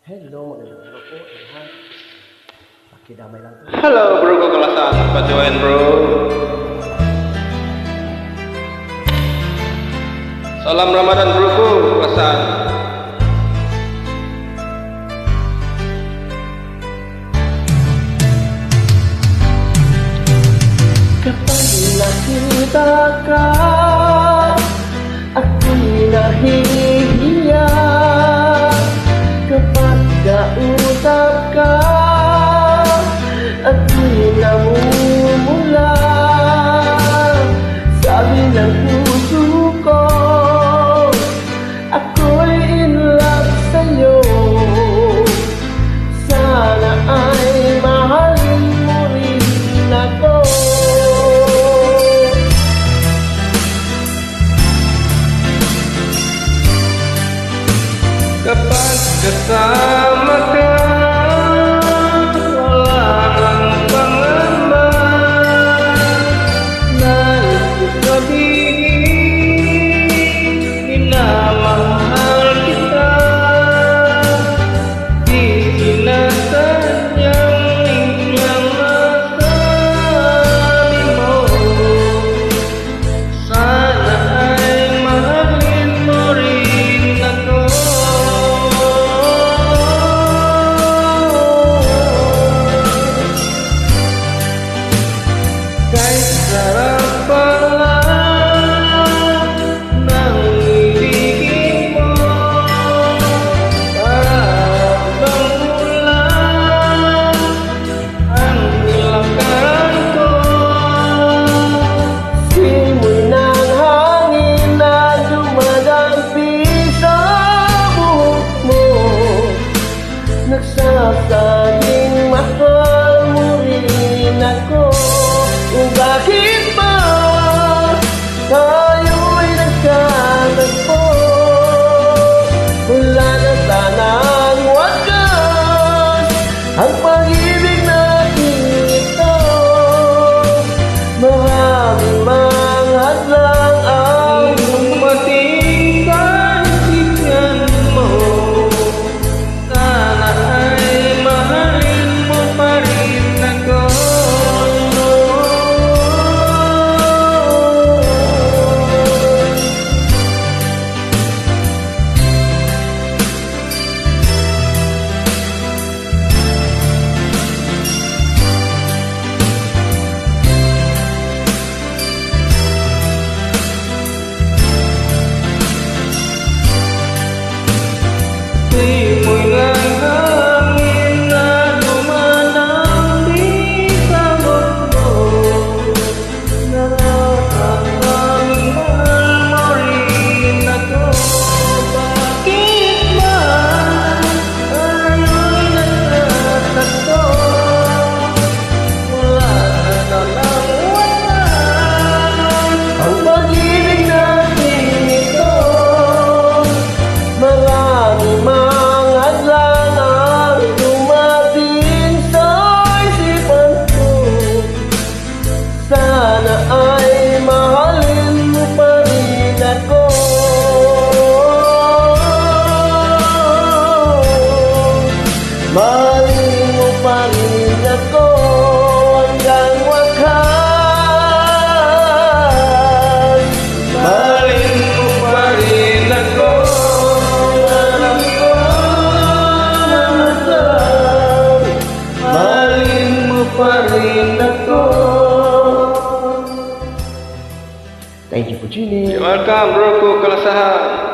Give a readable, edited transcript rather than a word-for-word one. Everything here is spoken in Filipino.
Hello, magandang araw po lahat. Pakidamay lang to. Halo bro, ko kelasan pa-join bro. Salam Ramadan bro ko kelasan. Kapag nakita ka, ako'y nahihiya. Kapag kausap ka, ako'y namumula. Sabi ng puso ko, ako'y in love sa'yo. Sana ay mahalin mo rin ako. Kapag kasama ka, wala kang pangamba. Nais ko sabihin, minamahal kita. Di sinasadyang inyang masabi mo. Sana ay mahalin mo rin ako. Kahit sarap pala ng ibigin mo, parang bang ulan ang nilakaran ko. Simoy ng hangin na dumadampi sa buhok mo, nagsasabing mahal mo rin ako. Bakit ba tayo'y nagkatagpo? Wala na sanang wakas ang pag-ibig natin ito. Maraming mga hadlang ang Dumating sa isipan mo, sana ay mahalin mo pa rin ako. Simoy ng hangin na dumadampi sa buhok mo, nakakasabing mahal mo rin ako. Bakit ba tayo'y nagkatagpo? Wala na sanang wakas ang pag-ibig natin ito. Maraming mga hadlang ang dumating sa isipan ko. Sana ay mahalin mo pa rin ako. Mahalin mo pa rin ako hanggang wakas. Mahalin mo pa rin ako. Alam ko masarap. Mahalin mo pa rin ako. Thank you for tuning. Welcome bro ko kalasahan.